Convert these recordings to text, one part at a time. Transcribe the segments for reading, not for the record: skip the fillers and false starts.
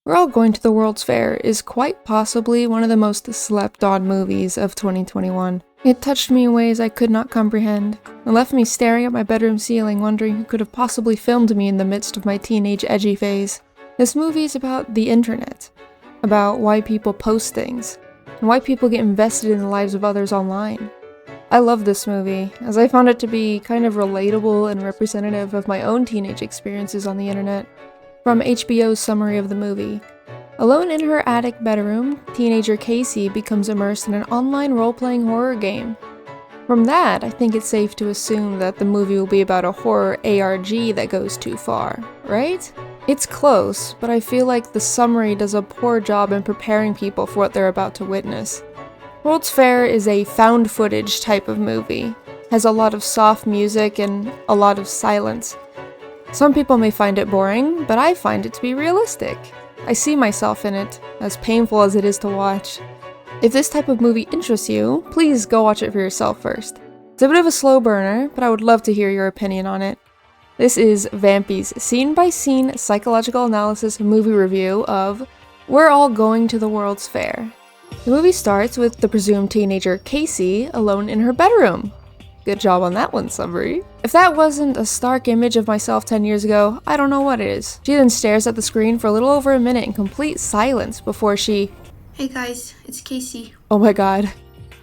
We're All Going to the World's Fair is quite possibly one of the most slept-on movies of 2021. It touched me in ways I could not comprehend, and left me staring at my bedroom ceiling wondering who could have possibly filmed me in the midst of my teenage edgy phase. This movie is about the internet, about why people post things, and why people get invested in the lives of others online. I love this movie, as I found it to be kind of relatable and representative of my own teenage experiences on the internet. From HBO's summary of the movie, alone in her attic bedroom, teenager Casey becomes immersed in an online role-playing horror game. From that, I think it's safe to assume that the movie will be about a horror ARG that goes too far, right? It's close, but I feel like the summary does a poor job in preparing people for what they're about to witness. World's Fair is a found footage type of movie, has a lot of soft music and a lot of silence. Some people may find it boring, but I find it to be realistic. I see myself in it, as painful as it is to watch. If this type of movie interests you, please go watch it for yourself first. It's a bit of a slow burner, but I would love to hear your opinion on it. This is Vampy's scene-by-scene psychological analysis movie review of We're All Going to the World's Fair. The movie starts with the presumed teenager Casey alone in her bedroom. Good job on that one, summary. If that wasn't a stark image of myself 10 years ago, I don't know what is. She then stares at the screen for a little over a minute in complete silence before she... Hey guys, it's Casey. Oh my god.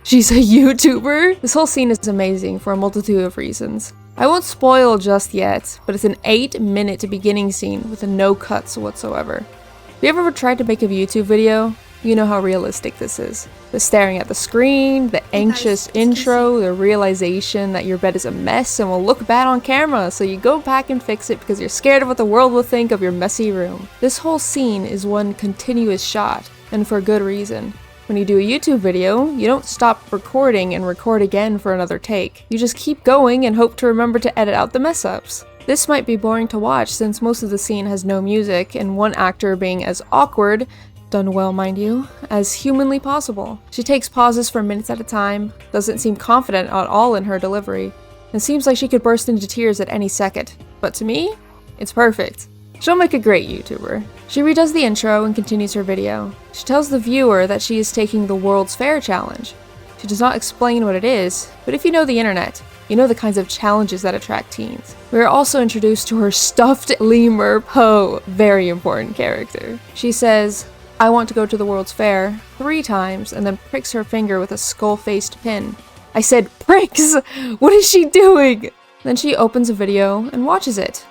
She's a YouTuber? This whole scene is amazing for a multitude of reasons. I won't spoil just yet, but it's an 8-minute beginning scene with no cuts whatsoever. Have you ever tried to make a YouTube video? You know how realistic this is. The staring at the screen, the anxious intro, the realization that your bed is a mess and will look bad on camera, so you go back and fix it because you're scared of what the world will think of your messy room. This whole scene is one continuous shot, and for good reason. When you do a YouTube video, you don't stop recording and record again for another take. You just keep going and hope to remember to edit out the mess-ups. This might be boring to watch since most of the scene has no music, and one actor being as awkward, done well mind you, as humanly possible. She takes pauses for minutes at a time, doesn't seem confident at all in her delivery, and seems like she could burst into tears at any second. But to me, it's perfect. She'll make a great YouTuber. She redoes the intro and continues her video. She tells the viewer that she is taking the World's Fair challenge. She does not explain what it is, but if you know the internet, you know the kinds of challenges that attract teens. We are also introduced to her stuffed lemur Poe, very important character. She says, "I want to go to the World's Fair," 3 times, and then pricks her finger with a skull-faced pin. I said, pricks! What is she doing? Then she opens a video and watches it.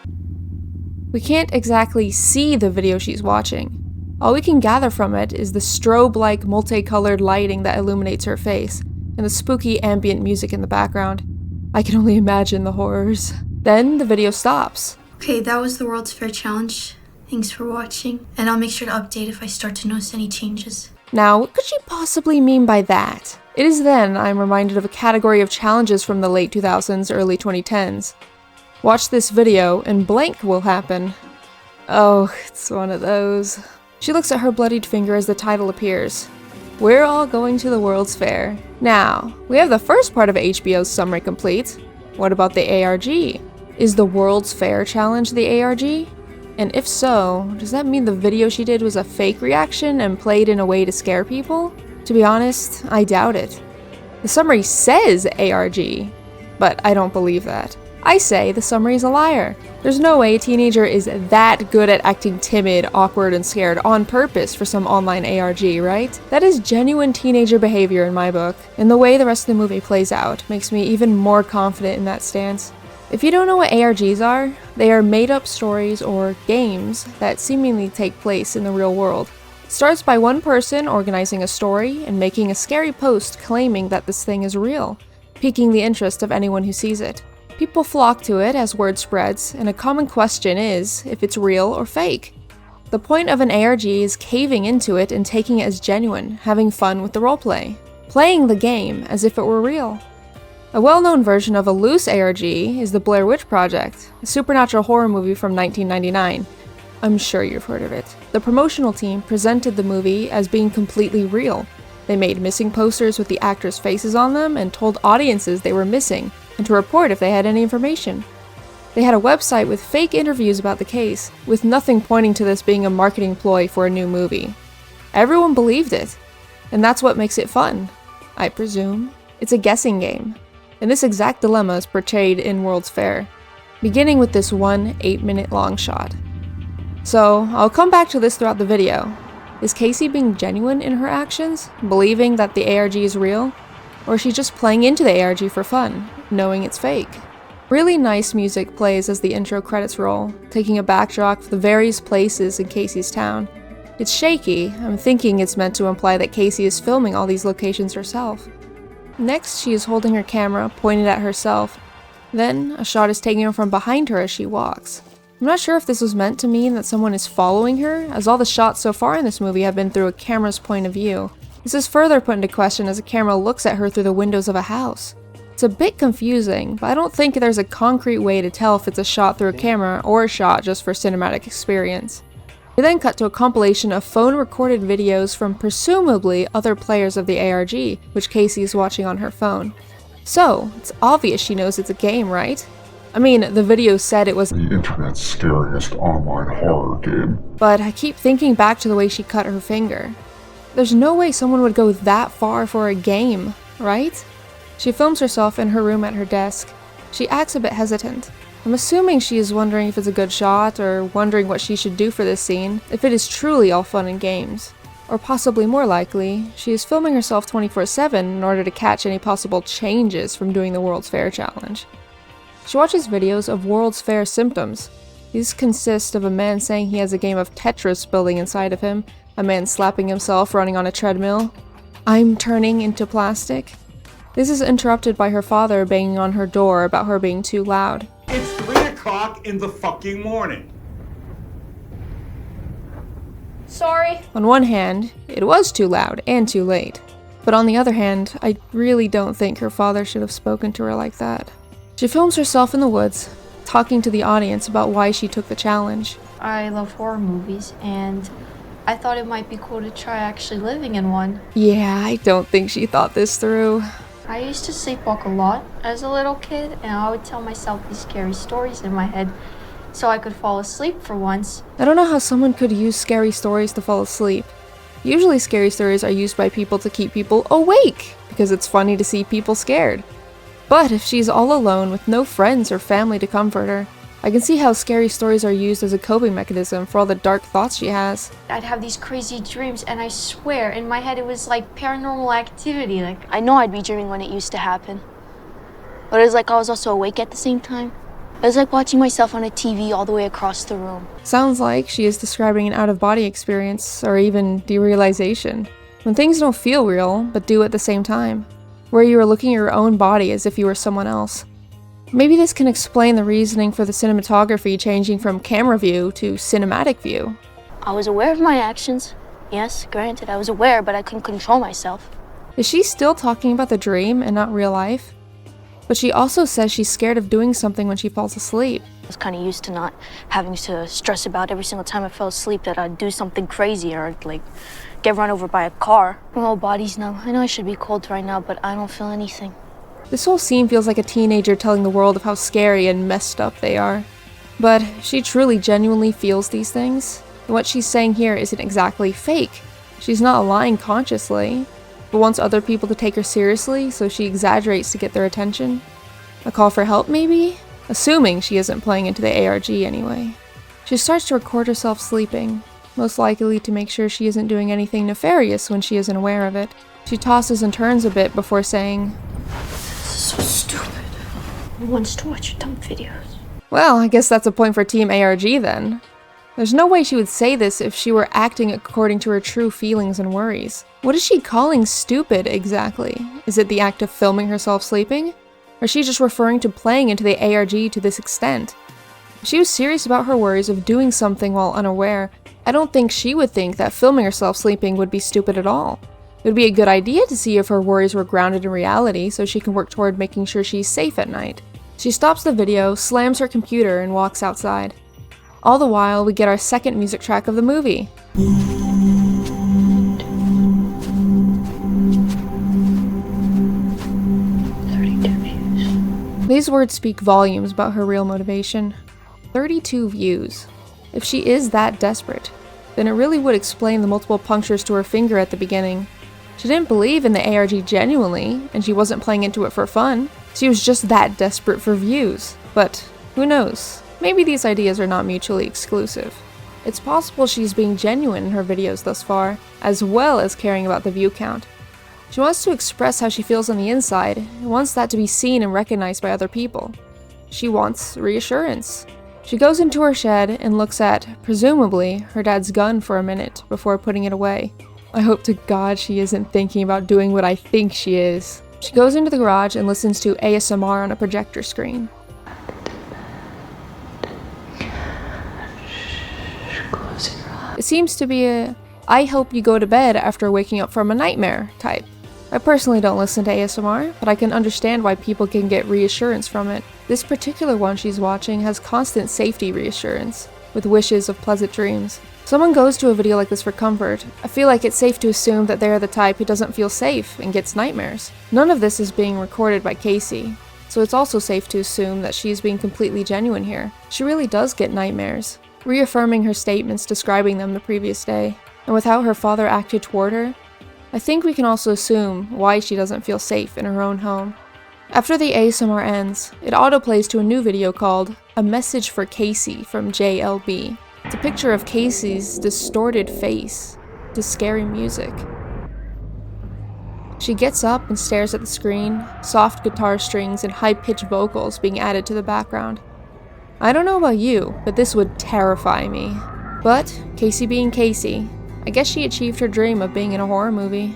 We can't exactly see the video she's watching. All we can gather from it is the strobe-like multicolored lighting that illuminates her face, and the spooky ambient music in the background. I can only imagine the horrors. Then the video stops. Okay, that was the World's Fair challenge. Thanks for watching, and I'll make sure to update if I start to notice any changes. Now, what could she possibly mean by that? It is then I'm reminded of a category of challenges from the late 2000s, early 2010s. Watch this video, and blank will happen. Oh, it's one of those. She looks at her bloodied finger as the title appears. We're all going to the World's Fair. Now, we have the first part of HBO's summary complete. What about the ARG? Is the World's Fair challenge the ARG? And if so, does that mean the video she did was a fake reaction and played in a way to scare people? To be honest, I doubt it. The summary says ARG, but I don't believe that. I say the summary is a liar. There's no way a teenager is that good at acting timid, awkward, and scared on purpose for some online ARG, right? That is genuine teenager behavior in my book, and the way the rest of the movie plays out makes me even more confident in that stance. If you don't know what ARGs are, they are made-up stories or games that seemingly take place in the real world. It starts by one person organizing a story and making a scary post claiming that this thing is real, piquing the interest of anyone who sees it. People flock to it as word spreads, and a common question is if it's real or fake. The point of an ARG is caving into it and taking it as genuine, having fun with the roleplay, playing the game as if it were real. A well-known version of a loose ARG is the Blair Witch Project, a supernatural horror movie from 1999. I'm sure you've heard of it. The promotional team presented the movie as being completely real. They made missing posters with the actors' faces on them and told audiences they were missing, and to report if they had any information. They had a website with fake interviews about the case, with nothing pointing to this being a marketing ploy for a new movie. Everyone believed it, and that's what makes it fun, I presume. It's a guessing game, and this exact dilemma is portrayed in World's Fair, beginning with this one 8-minute long shot. So, I'll come back to this throughout the video. Is Casey being genuine in her actions, believing that the ARG is real? Or is she just playing into the ARG for fun, knowing it's fake? Really nice music plays as the intro credits roll, taking a backdrop of the various places in Casey's town. It's shaky. I'm thinking it's meant to imply that Casey is filming all these locations herself. Next, she is holding her camera pointed at herself. Then, a shot is taken from behind her as she walks. I'm not sure if this was meant to mean that someone is following her, as all the shots so far in this movie have been through a camera's point of view. This is further put into question as the camera looks at her through the windows of a house. It's a bit confusing, but I don't think there's a concrete way to tell if it's a shot through a camera or a shot just for cinematic experience. We then cut to a compilation of phone-recorded videos from presumably other players of the ARG, which Casey is watching on her phone. So, it's obvious she knows it's a game, right? I mean, the video said it was the internet's scariest online horror game. But I keep thinking back to the way she cut her finger. There's no way someone would go that far for a game, right? She films herself in her room at her desk. She acts a bit hesitant. I'm assuming she is wondering if it's a good shot, or wondering what she should do for this scene, if it is truly all fun and games. Or possibly more likely, she is filming herself 24/7 in order to catch any possible changes from doing the World's Fair challenge. She watches videos of World's Fair symptoms. These consist of a man saying he has a game of Tetris building inside of him, a man slapping himself running on a treadmill. I'm turning into plastic. This is interrupted by her father banging on her door about her being too loud. It's 3 o'clock in the fucking morning. Sorry. On one hand, it was too loud and too late. But on the other hand, I really don't think her father should have spoken to her like that. She films herself in the woods, talking to the audience about why she took the challenge. I love horror movies, and I thought it might be cool to try actually living in one. Yeah, I don't think she thought this through. I used to sleepwalk a lot as a little kid, and I would tell myself these scary stories in my head so I could fall asleep for once. I don't know how someone could use scary stories to fall asleep. Usually scary stories are used by people to keep people awake, because it's funny to see people scared. But if she's all alone with no friends or family to comfort her, I can see how scary stories are used as a coping mechanism for all the dark thoughts she has. I'd have these crazy dreams, and I swear, in my head it was like paranormal activity. Like, I know I'd be dreaming when it used to happen. But it was like I was also awake at the same time. It was like watching myself on a TV all the way across the room. Sounds like she is describing an out-of-body experience, or even derealization. When things don't feel real, but do at the same time. Where you are looking at your own body as if you were someone else. Maybe this can explain the reasoning for the cinematography changing from camera view to cinematic view. I was aware of my actions. Yes, granted, I was aware, but I couldn't control myself. Is she still talking about the dream and not real life? But she also says she's scared of doing something when she falls asleep. I was kind of used to not having to stress about every single time I fell asleep that I'd do something crazy or like get run over by a car. My whole body's numb. I know I should be cold right now, but I don't feel anything. This whole scene feels like a teenager telling the world of how scary and messed up they are. But she truly genuinely feels these things, and what she's saying here isn't exactly fake. She's not lying consciously, but wants other people to take her seriously, so she exaggerates to get their attention. A call for help, maybe? Assuming she isn't playing into the ARG anyway. She starts to record herself sleeping, most likely to make sure she isn't doing anything nefarious when she isn't aware of it. She tosses and turns a bit before saying, This is so stupid. who wants to watch your dumb videos? well, I guess that's a point for Team ARG then. There's no way she would say this if she were acting according to her true feelings and worries. What is she calling stupid exactly? Is it the act of filming herself sleeping? Or is she just referring to playing into the ARG to this extent? If she was serious about her worries of doing something while unaware, I don't think she would think that filming herself sleeping would be stupid at all. It would be a good idea to see if her worries were grounded in reality so she can work toward making sure she's safe at night. She stops the video, slams her computer, and walks outside. All the while, we get our second music track of the movie. 32 views. These words speak volumes about her real motivation. 32 views. If she is that desperate, then it really would explain the multiple punctures to her finger at the beginning. She didn't believe in the ARG genuinely, and she wasn't playing into it for fun. She was just that desperate for views. But who knows? Maybe these ideas are not mutually exclusive. It's possible she's being genuine in her videos thus far, as well as caring about the view count. She wants to express how she feels on the inside, and wants that to be seen and recognized by other people. She wants reassurance. She goes into her shed and looks at, presumably, her dad's gun for a minute before putting it away. I hope to God she isn't thinking about doing what I think she is. She goes into the garage and listens to ASMR on a projector screen. It seems to be a "I hope you go to bed after waking up from a nightmare" type. I personally don't listen to ASMR, but I can understand why people can get reassurance from it. This particular one she's watching has constant safety reassurance, with wishes of pleasant dreams. Someone goes to a video like this for comfort. I feel like it's safe to assume that they are the type who doesn't feel safe and gets nightmares. None of this is being recorded by Casey, so it's also safe to assume that she's being completely genuine here. She really does get nightmares, reaffirming her statements describing them the previous day. And with how her father acted toward her, I think we can also assume why she doesn't feel safe in her own home. After the ASMR ends, it autoplays to a new video called "A Message for Casey" from JLB. It's a picture of Casey's distorted face to scary music. She gets up and stares at the screen, soft guitar strings and high-pitched vocals being added to the background. I don't know about you, but this would terrify me. But, Casey being Casey, I guess she achieved her dream of being in a horror movie.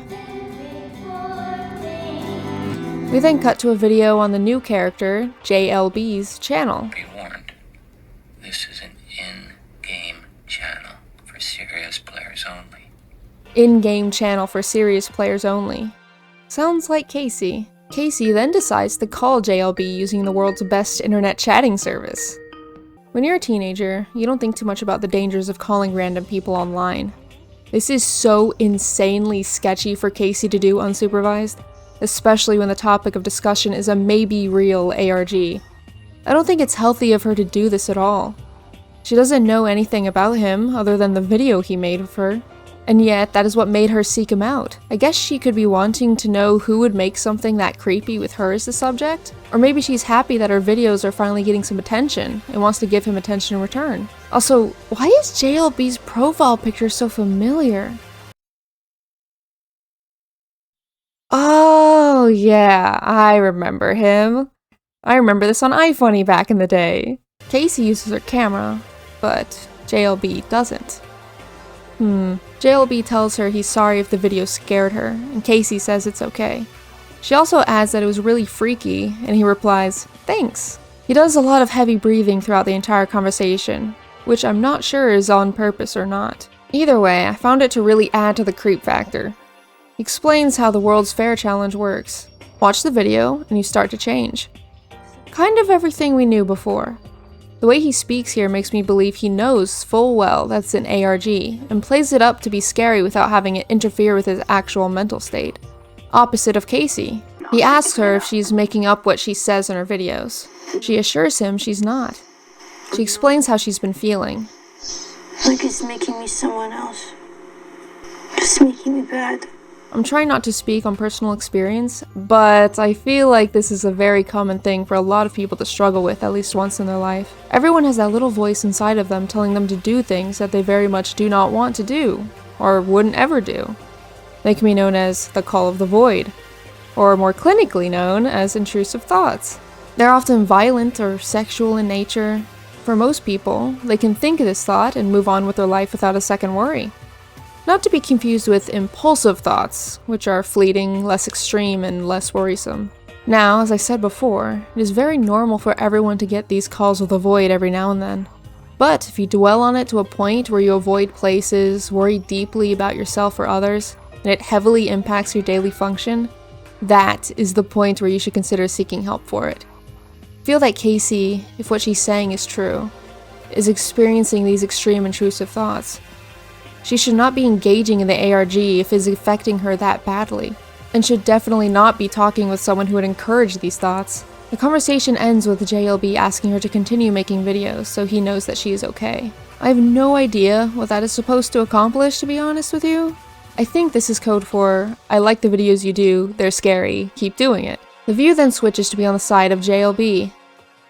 We then cut to a video on the new character, JLB's channel. Be warned, this is an in-game channel for serious players only. In-game channel for serious players only. Sounds like Casey. Casey then decides to call JLB using the world's best internet chatting service. When you're a teenager, you don't think too much about the dangers of calling random people online. This is so insanely sketchy for Casey to do unsupervised, especially when the topic of discussion is a maybe real ARG. I don't think it's healthy of her to do this at all. She doesn't know anything about him other than the video he made of her, and yet that is what made her seek him out. I guess she could be wanting to know who would make something that creepy with her as the subject, or maybe she's happy that her videos are finally getting some attention and wants to give him attention in return. Also, why is JLB's profile picture so familiar? Oh yeah, I remember him. I remember this on iFunny back in the day. Casey uses her camera, but JLB doesn't. JLB tells her he's sorry if the video scared her, and Casey says it's okay. She also adds that it was really freaky, and he replies, "Thanks." He does a lot of heavy breathing throughout the entire conversation, which I'm not sure is on purpose or not. Either way, I found it to really add to the creep factor. He explains how the World's Fair challenge works. Watch the video, and you start to change. Kind of everything we knew before. The way he speaks here makes me believe he knows full well that's an ARG, and plays it up to be scary without having it interfere with his actual mental state. Opposite of Casey. He asks her if she's making up what she says in her videos. She assures him she's not. She explains how she's been feeling. Like it's making me someone else. Just making me bad. I'm trying not to speak on personal experience, but I feel like this is a very common thing for a lot of people to struggle with at least once in their life. Everyone has that little voice inside of them telling them to do things that they very much do not want to do, or wouldn't ever do. They can be known as the call of the void, or more clinically known as intrusive thoughts. They're often violent or sexual in nature. For most people, they can think of this thought and move on with their life without a second worry. Not to be confused with impulsive thoughts, which are fleeting, less extreme, and less worrisome. Now, as I said before, it is very normal for everyone to get these calls of the void every now and then. But if you dwell on it to a point where you avoid places, worry deeply about yourself or others, and it heavily impacts your daily function, that is the point where you should consider seeking help for it. I feel that Casey, if what she's saying is true, is experiencing these extreme intrusive thoughts. She should not be engaging in the ARG if it is affecting her that badly, and should definitely not be talking with someone who would encourage these thoughts. The conversation ends with JLB asking her to continue making videos so he knows that she is okay. I have no idea what that is supposed to accomplish, to be honest with you. I think this is code for, I like the videos you do, they're scary, keep doing it. The view then switches to be on the side of JLB.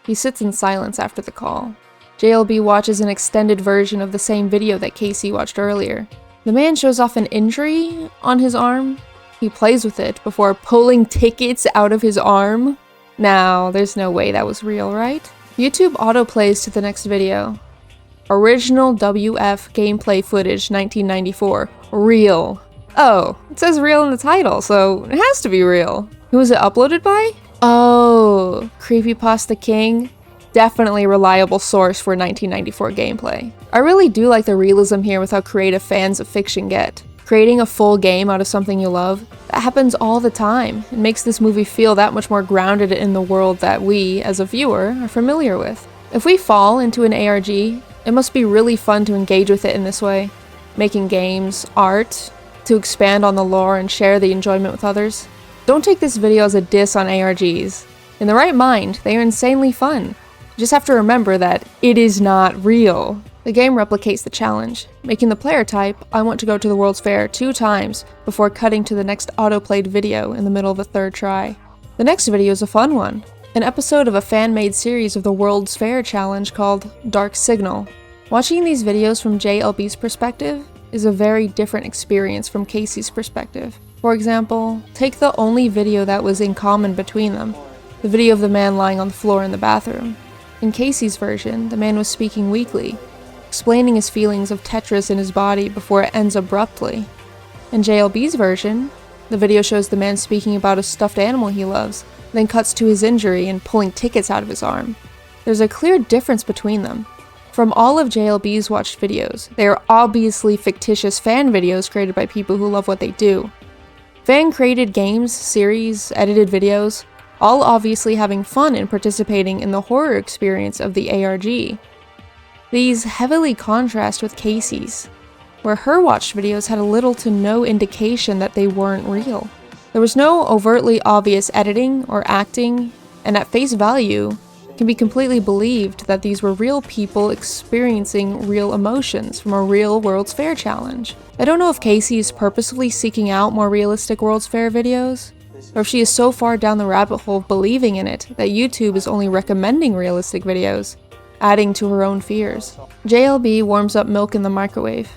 He sits in silence after the call. JLB watches an extended version of the same video that Casey watched earlier. The man shows off an injury on his arm. He plays with it before pulling tickets out of his arm. Now, there's no way that was real, right? YouTube autoplays to the next video. Original WF gameplay footage 1994. Real. Oh, it says real in the title, so it has to be real. Who was it uploaded by? Oh, Creepypasta King. Definitely a reliable source for 1994 gameplay. I really do like the realism here with how creative fans of fiction get. Creating a full game out of something you love, that happens all the time. It makes this movie feel that much more grounded in the world that we, as a viewer, are familiar with. If we fall into an ARG, it must be really fun to engage with it in this way. Making games, art, to expand on the lore and share the enjoyment with others. Don't take this video as a diss on ARGs. In the right mind, they are insanely fun. You just have to remember that it is not real. The game replicates the challenge, making the player type, I want to go to the World's Fair 2 times before cutting to the next autoplayed video in the middle of the 3rd try. The next video is a fun one, an episode of a fan-made series of the World's Fair challenge called Dark Signal. Watching these videos from JLB's perspective is a very different experience from Casey's perspective. For example, take the only video that was in common between them, the video of the man lying on the floor in the bathroom. In Casey's version, the man was speaking weakly, explaining his feelings of Tetris in his body before it ends abruptly. In JLB's version, the video shows the man speaking about a stuffed animal he loves, then cuts to his injury and pulling tickets out of his arm. There's a clear difference between them. From all of JLB's watched videos, they are obviously fictitious fan videos created by people who love what they do. Fan-created games, series, edited videos, all obviously having fun and participating in the horror experience of the ARG. These heavily contrast with Casey's, where her watched videos had little to no indication that they weren't real. There was no overtly obvious editing or acting, and at face value, it can be completely believed that these were real people experiencing real emotions from a real World's Fair challenge. I don't know if Casey is purposefully seeking out more realistic World's Fair videos, or if she is so far down the rabbit hole of believing in it that YouTube is only recommending realistic videos, adding to her own fears. JLB warms up milk in the microwave.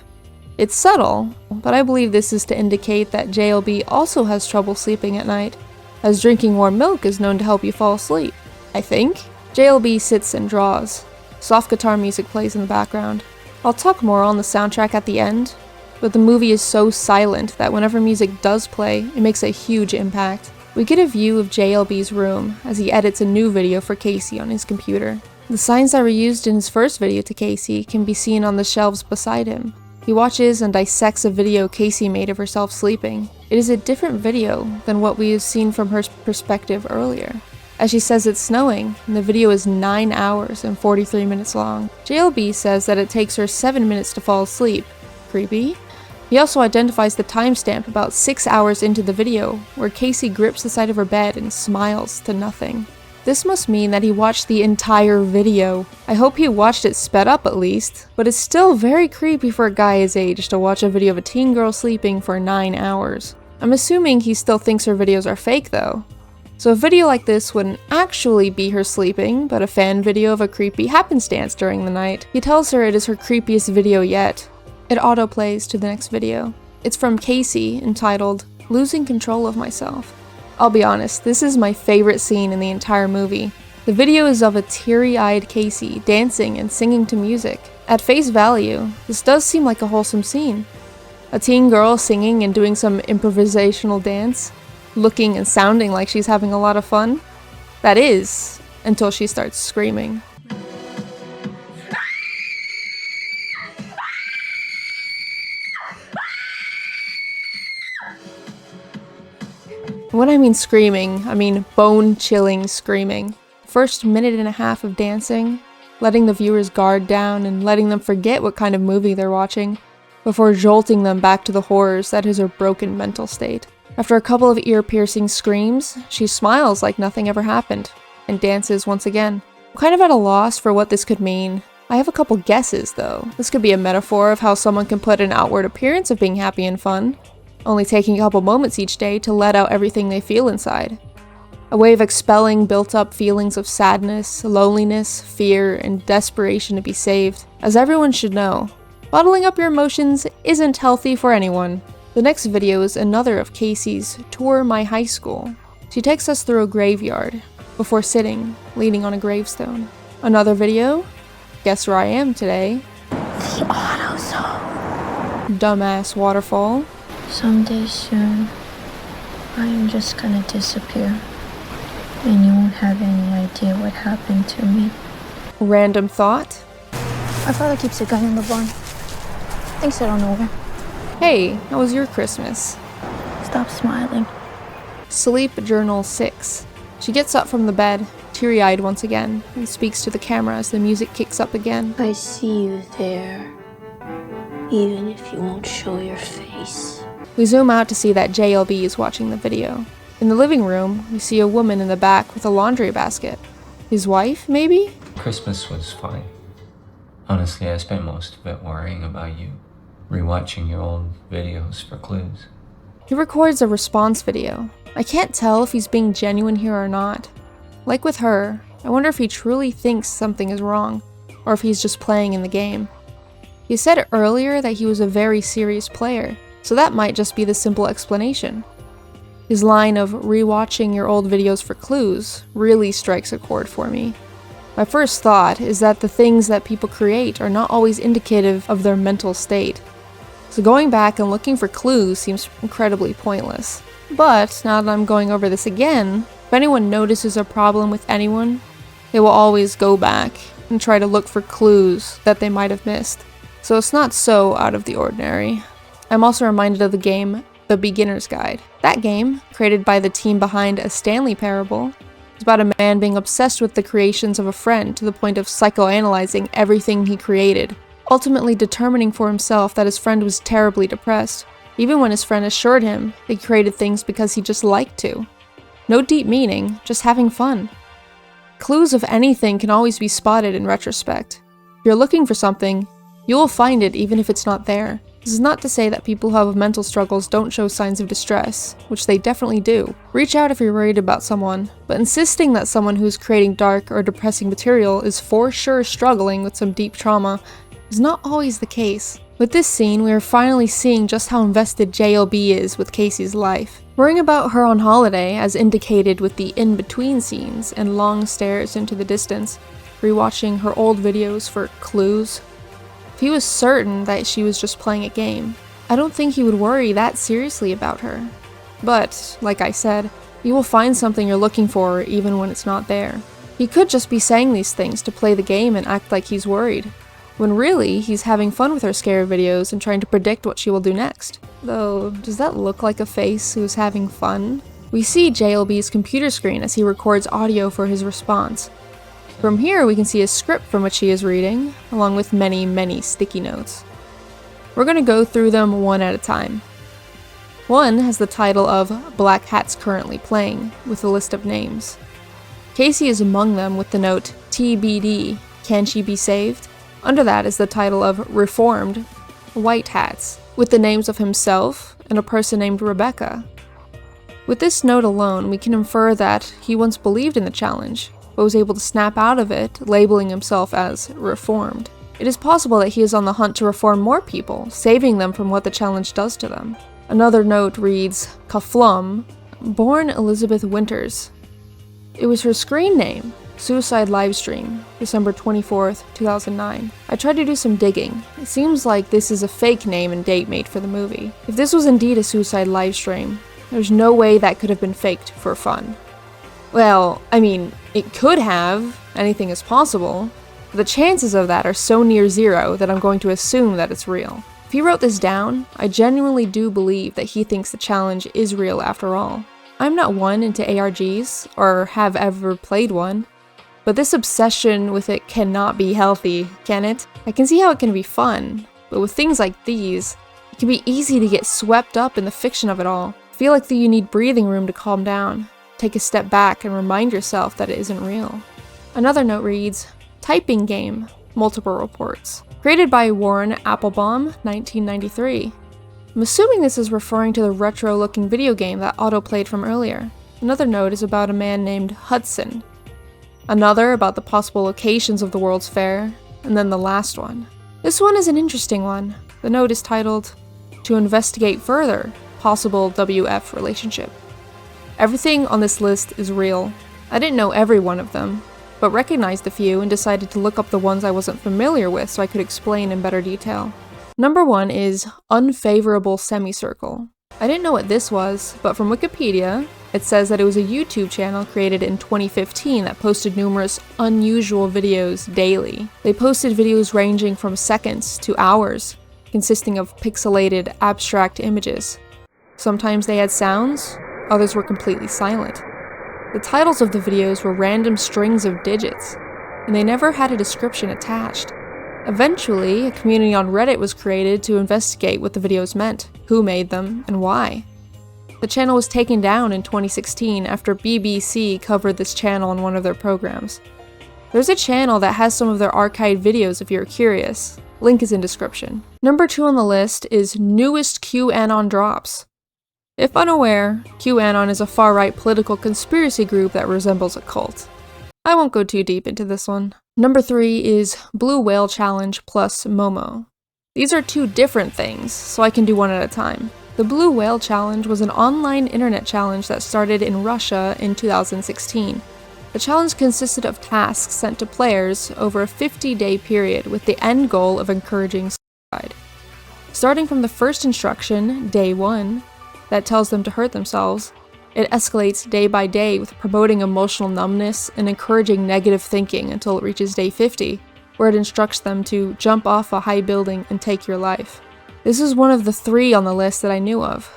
It's subtle, but I believe this is to indicate that JLB also has trouble sleeping at night, as drinking warm milk is known to help you fall asleep. I think. JLB sits and draws. Soft guitar music plays in the background. I'll talk more on the soundtrack at the end, but the movie is so silent that whenever music does play, it makes a huge impact. We get a view of JLB's room as he edits a new video for Casey on his computer. The signs that were used in his first video to Casey can be seen on the shelves beside him. He watches and dissects a video Casey made of herself sleeping. It is a different video than what we have seen from her perspective earlier. As she says it's snowing, and the video is 9 hours and 43 minutes long. JLB says that it takes her 7 minutes to fall asleep. Creepy. He also identifies the timestamp about 6 hours into the video, where Casey grips the side of her bed and smiles to nothing. This must mean that he watched the entire video. I hope he watched it sped up at least, but it's still very creepy for a guy his age to watch a video of a teen girl sleeping for 9 hours. I'm assuming he still thinks her videos are fake though. So a video like this wouldn't actually be her sleeping, but a fan video of a creepy happenstance during the night. He tells her it is her creepiest video yet. It autoplays to the next video. It's from Casey, entitled, Losing Control of Myself. I'll be honest, this is my favorite scene in the entire movie. The video is of a teary-eyed Casey dancing and singing to music. At face value, this does seem like a wholesome scene. A teen girl singing and doing some improvisational dance, looking and sounding like she's having a lot of fun. That is, until she starts screaming. When I mean screaming, I mean bone-chilling screaming. First minute and a half of dancing, letting the viewer's guard down and letting them forget what kind of movie they're watching, before jolting them back to the horrors that is her broken mental state. After a couple of ear-piercing screams, she smiles like nothing ever happened. and dances once again. I'm kind of at a loss for what this could mean. I have a couple guesses though. This could be a metaphor of how someone can put an outward appearance of being happy and fun, only taking a couple moments each day to let out everything they feel inside. A way of expelling built-up feelings of sadness, loneliness, fear, and desperation to be saved. As everyone should know, bottling up your emotions isn't healthy for anyone. The next video is another of Casey's Tour My High School. She takes us through a graveyard, before sitting, leaning on a gravestone. Another video? Guess where I am today? The AutoZone. Dumbass waterfall. Someday soon, I am just gonna disappear. And you won't have any idea what happened to me. Random thought. My father keeps a gun in the barn. Thinks I don't know where. Hey, how was your Christmas? Stop smiling. Sleep Journal 6. She gets up from the bed, teary-eyed once again, and speaks to the camera as the music kicks up again. I see you there, even if you won't show your face. We zoom out to see that JLB is watching the video. In the living room, we see a woman in the back with a laundry basket. His wife, maybe? Christmas was fine. Honestly, I spent most of it worrying about you, rewatching your old videos for clues. He records a response video. I can't tell if he's being genuine here or not. Like with her, I wonder if he truly thinks something is wrong, or if he's just playing in the game. He said earlier that he was a very serious player, so that might just be the simple explanation. His line of rewatching your old videos for clues really strikes a chord for me. My first thought is that the things that people create are not always indicative of their mental state. So going back and looking for clues seems incredibly pointless. But now that I'm going over this again, if anyone notices a problem with anyone, they will always go back and try to look for clues that they might have missed. So it's not so out of the ordinary. I'm also reminded of the game The Beginner's Guide. That game, created by the team behind A Stanley Parable, is about a man being obsessed with the creations of a friend to the point of psychoanalyzing everything he created, ultimately determining for himself that his friend was terribly depressed, even when his friend assured him he created things because he just liked to. No deep meaning, just having fun. Clues of anything can always be spotted in retrospect. If you're looking for something, you will find it even if it's not there. This is not to say that people who have mental struggles don't show signs of distress, which they definitely do. Reach out if you're worried about someone, but insisting that someone who's creating dark or depressing material is for sure struggling with some deep trauma is not always the case. With this scene, we are finally seeing just how invested JLB is with Casey's life. Worrying about her on holiday, as indicated with the in-between scenes and long stares into the distance, rewatching her old videos for clues. If he was certain that she was just playing a game, I don't think he would worry that seriously about her. But, like I said, you will find something you're looking for even when it's not there. He could just be saying these things to play the game and act like he's worried, when really he's having fun with her scary videos and trying to predict what she will do next. Though, does that look like a face who's having fun? We see JLB's computer screen as he records audio for his response. From here, we can see a script from which he is reading, along with many, many sticky notes. We're going to go through them one at a time. One has the title of Black Hats Currently Playing, with a list of names. Casey is among them with the note TBD, Can She Be Saved? Under that is the title of Reformed, White Hats, with the names of himself and a person named Rebecca. With this note alone, we can infer that he once believed in the challenge, but was able to snap out of it, labeling himself as reformed. It is possible that he is on the hunt to reform more people, saving them from what the challenge does to them. Another note reads, Kaflum, born Elizabeth Winters. It was her screen name. Suicide Livestream, December 24th, 2009. I tried to do some digging. It seems like this is a fake name and date made for the movie. If this was indeed a suicide livestream, there's no way that could have been faked for fun. Well, I mean, it could have. Anything is possible. But the chances of that are so near zero that I'm going to assume that it's real. If he wrote this down, I genuinely do believe that he thinks the challenge is real after all. I'm not one into ARGs, or have ever played one, but this obsession with it cannot be healthy, can it? I can see how it can be fun, but with things like these, it can be easy to get swept up in the fiction of it all. I feel like you need breathing room to calm down. take a step back and remind yourself that it isn't real. Another note reads, typing game, multiple reports. Created by Warren Applebaum, 1993. I'm assuming this is referring to the retro-looking video game that autoplayed from earlier. Another note is about a man named Hudson. Another about the possible locations of the World's Fair, and then the last one. This one is an interesting one. The note is titled, To Investigate Further, Possible WF Relationship. Everything on this list is real. I didn't know every one of them, but recognized a few and decided to look up the ones I wasn't familiar with so I could explain in better detail. Number 1 is unfavorable semicircle. I didn't know what this was, but from Wikipedia, it says that it was a YouTube channel created in 2015 that posted numerous unusual videos daily. They posted videos ranging from seconds to hours, consisting of pixelated, abstract images. Sometimes they had sounds, others were completely silent. The titles of the videos were random strings of digits, and they never had a description attached. Eventually, a community on Reddit was created to investigate what the videos meant, who made them, and why. The channel was taken down in 2016 after BBC covered this channel on one of their programs. There's a channel that has some of their archived videos if you're curious. Link is in description. Number 2 on the list is newest QAnon drops. If unaware, QAnon is a far-right political conspiracy group that resembles a cult. I won't go too deep into this one. Number 3 is Blue Whale Challenge plus Momo. These are two different things, so I can do one at a time. The Blue Whale Challenge was an online internet challenge that started in Russia in 2016. The challenge consisted of tasks sent to players over a 50-day period with the end goal of encouraging suicide. Starting from the first instruction, Day 1, that tells them to hurt themselves, it escalates day by day with promoting emotional numbness and encouraging negative thinking until it reaches Day 50, where it instructs them to jump off a high building and take your life. This is one of the 3 on the list that I knew of.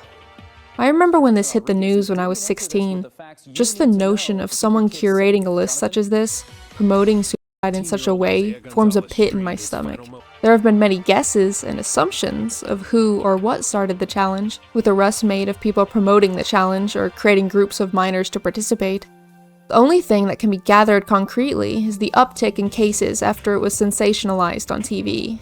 I remember when this hit the news when I was 16. Just the notion of someone curating a list such as this, promoting suicide in such a way, forms a pit in my stomach. There have been many guesses and assumptions of who or what started the challenge, with the rest made of people promoting the challenge or creating groups of minors to participate. The only thing that can be gathered concretely is the uptick in cases after it was sensationalized on TV.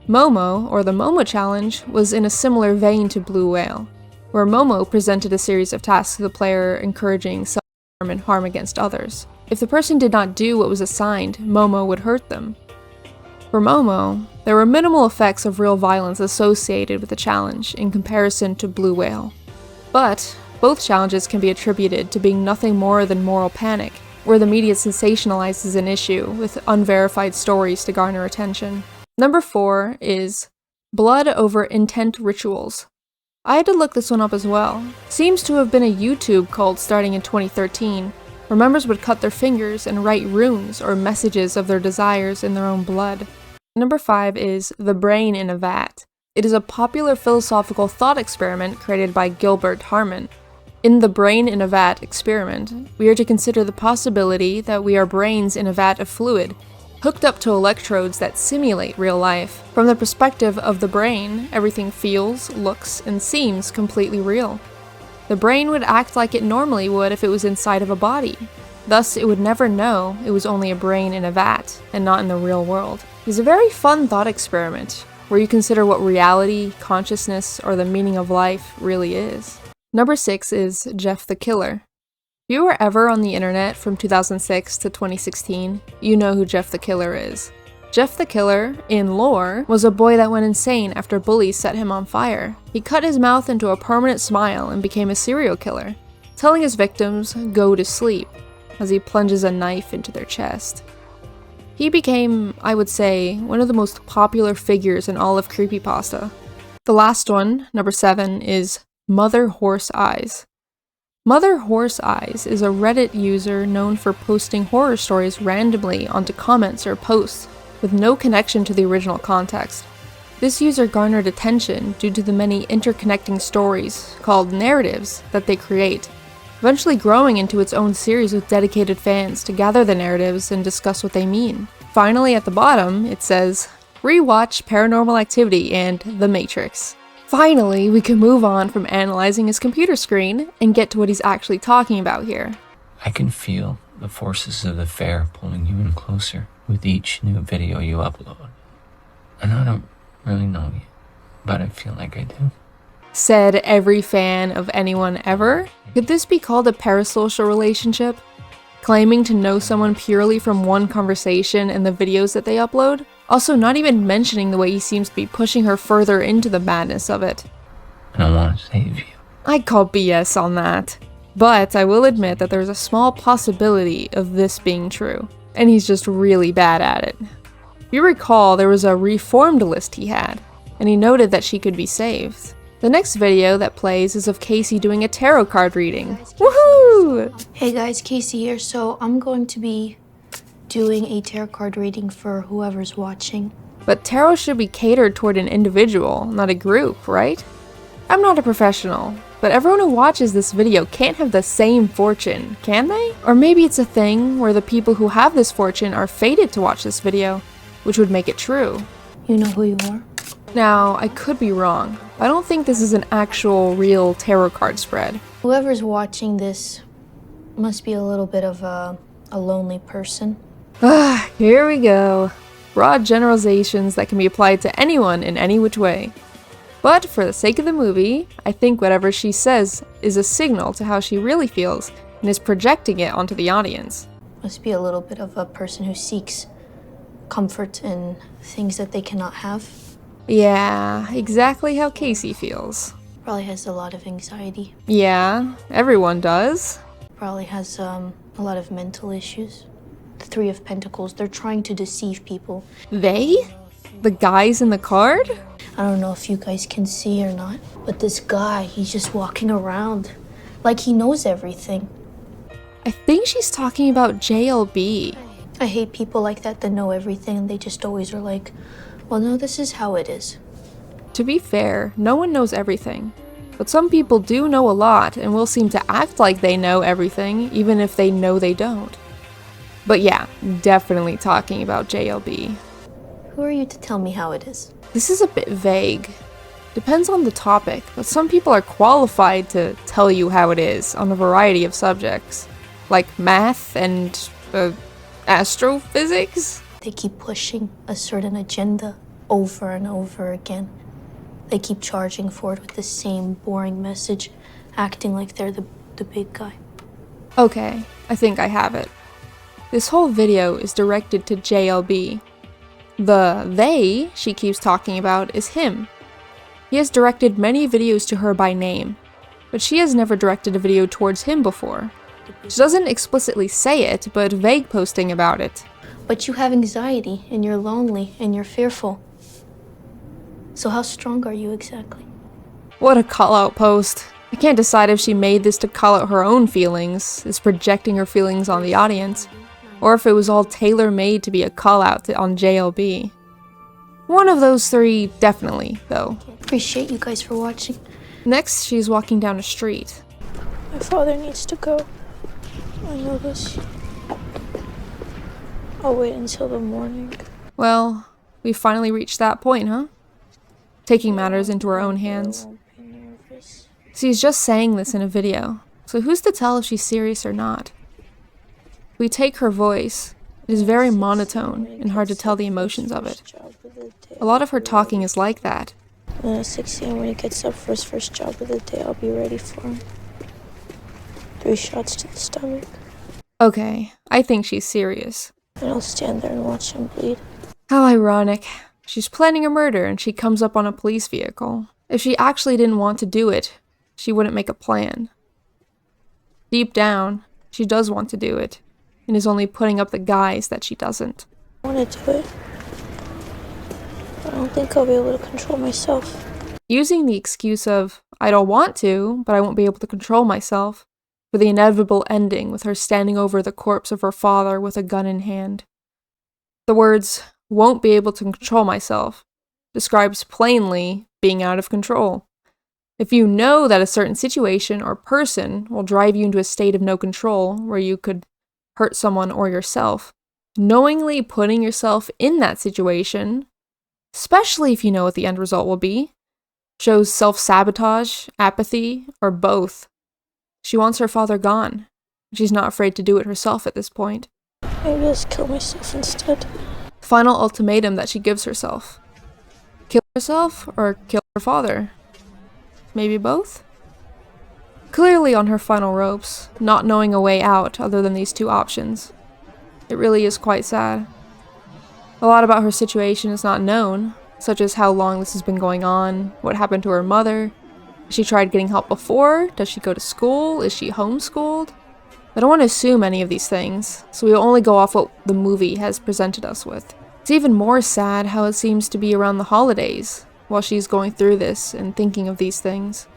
Momo, or the Momo Challenge, was in a similar vein to Blue Whale, where Momo presented a series of tasks to the player encouraging self-harm and harm against others. If the person did not do what was assigned, Momo would hurt them. For Momo, there were minimal effects of real violence associated with the challenge in comparison to Blue Whale. But both challenges can be attributed to being nothing more than moral panic, where the media sensationalizes an issue with unverified stories to garner attention. Number 4 is Blood Over Intent Rituals. I had to look this one up as well. Seems to have been a YouTube cult starting in 2013, where members would cut their fingers and write runes or messages of their desires in their own blood. Number 5 is The Brain in a Vat. It is a popular philosophical thought experiment created by Gilbert Harman. In the Brain in a Vat experiment, we are to consider the possibility that we are brains in a vat of fluid, hooked up to electrodes that simulate real life. From the perspective of the brain, everything feels, looks, and seems completely real. The brain would act like it normally would if it was inside of a body. Thus, it would never know it was only a brain in a vat, and not in the real world. It's a very fun thought experiment, where you consider what reality, consciousness, or the meaning of life really is. Number 6 is Jeff the Killer. If you were ever on the internet from 2006 to 2016, you know who Jeff the Killer is. Jeff the Killer, in lore, was a boy that went insane after bullies set him on fire. He cut his mouth into a permanent smile and became a serial killer, telling his victims, "Go to sleep," as he plunges a knife into their chest. He became, I would say, one of the most popular figures in all of creepypasta. The last one, number 7, is Mother Horse Eyes. Mother Horse Eyes is a Reddit user known for posting horror stories randomly onto comments or posts with no connection to the original context. This user garnered attention due to the many interconnecting stories, called narratives, that they create, eventually growing into its own series with dedicated fans to gather the narratives and discuss what they mean. Finally, at the bottom, it says, "Rewatch Paranormal Activity and The Matrix." Finally, we can move on from analyzing his computer screen and get to what he's actually talking about here. I can feel the forces of the fair pulling you in closer with each new video you upload. And I don't really know you, but I feel like I do. Said every fan of anyone ever? Could this be called a parasocial relationship? Claiming to know someone purely from one conversation and the videos that they upload? Also not even mentioning the way he seems to be pushing her further into the madness of it. And I want to save you. I call BS on that. But I will admit that there's a small possibility of this being true, and he's just really bad at it. If you recall, there was a reformed list he had, and he noted that she could be saved. The next video that plays is of Casey doing a tarot card reading. Woohoo! Hey guys, Casey here. So I'm going to be doing a tarot card reading for whoever's watching. But tarot should be catered toward an individual, not a group, right? I'm not a professional, but everyone who watches this video can't have the same fortune, can they? Or maybe it's a thing where the people who have this fortune are fated to watch this video, which would make it true. You know who you are? Now, I could be wrong. I don't think this is an actual, real tarot card spread. Whoever's watching this must be a little bit of a lonely person. Ah, here we go. Broad generalizations that can be applied to anyone in any which way. But for the sake of the movie, I think whatever she says is a signal to how she really feels and is projecting it onto the audience. Must be a little bit of a person who seeks comfort in things that they cannot have. Yeah, exactly how Casey feels. Probably has a lot of anxiety. Yeah, everyone does. Probably has a lot of mental issues. The Three of Pentacles, they're trying to deceive people. They? The guys in the card? I don't know if you guys can see or not, but this guy, he's just walking around like he knows everything. I think she's talking about JLB. I hate people like that know everything and they just always are like, well, no, this is how it is. To be fair, no one knows everything. But some people do know a lot and will seem to act like they know everything, even if they know they don't. But yeah, definitely talking about JLB. Who are you to tell me how it is? This is a bit vague. Depends on the topic, but some people are qualified to tell you how it is on a variety of subjects, like math and astrophysics. They keep pushing a certain agenda over and over again. They keep charging for it with the same boring message, acting like they're the big guy. Okay, I think I have it. This whole video is directed to JLB. The they she keeps talking about is him. He has directed many videos to her by name, but she has never directed a video towards him before. She doesn't explicitly say it, but vague posting about it. But you have anxiety, and you're lonely, and you're fearful. So how strong are you exactly? What a call-out post. I can't decide if she made this to call out her own feelings, is projecting her feelings on the audience, or if it was all tailor-made to be a call-out on JLB. One of those three, definitely, though. Appreciate you guys for watching. Next, she's walking down a street. My father needs to go. I know this. I'll wait until the morning. Well, we finally reached that point, huh? Taking matters into her own hands. She's just saying this in a video, so who's to tell if she's serious or not? If we take her voice, it is very monotone and hard to tell the emotions of it. A lot of her talking is like that. And at 6 a.m. when he gets up for his first job of the day, I'll be ready for him. 3 shots to the stomach. Okay, I think she's serious. And I'll stand there and watch him bleed. How ironic. She's planning a murder and she comes up on a police vehicle. If she actually didn't want to do it, she wouldn't make a plan. Deep down, she does want to do it, and is only putting up the guise that she doesn't. I want to do it. But I don't think I'll be able to control myself. Using the excuse of, I don't want to, but I won't be able to control myself, for the inevitable ending with her standing over the corpse of her father with a gun in hand. The words, won't be able to control myself, describes plainly being out of control. If you know that a certain situation or person will drive you into a state of no control where you could hurt someone or yourself, knowingly putting yourself in that situation, especially if you know what the end result will be, Shows self-sabotage, apathy, or both. She wants her father gone. She's not afraid to do it herself at this point. Maybe I'll just kill myself instead. Final ultimatum that she gives herself. Kill herself or kill her father? Maybe both? Clearly on her final ropes, not knowing a way out other than these two options. It really is quite sad. A lot about her situation is not known, such as how long this has been going on, what happened to her mother. Has she tried getting help before? Does she go to school? Is she homeschooled? I don't want to assume any of these things, so we will only go off what the movie has presented us with. It's even more sad how it seems to be around the holidays, while she's going through this and thinking of these things.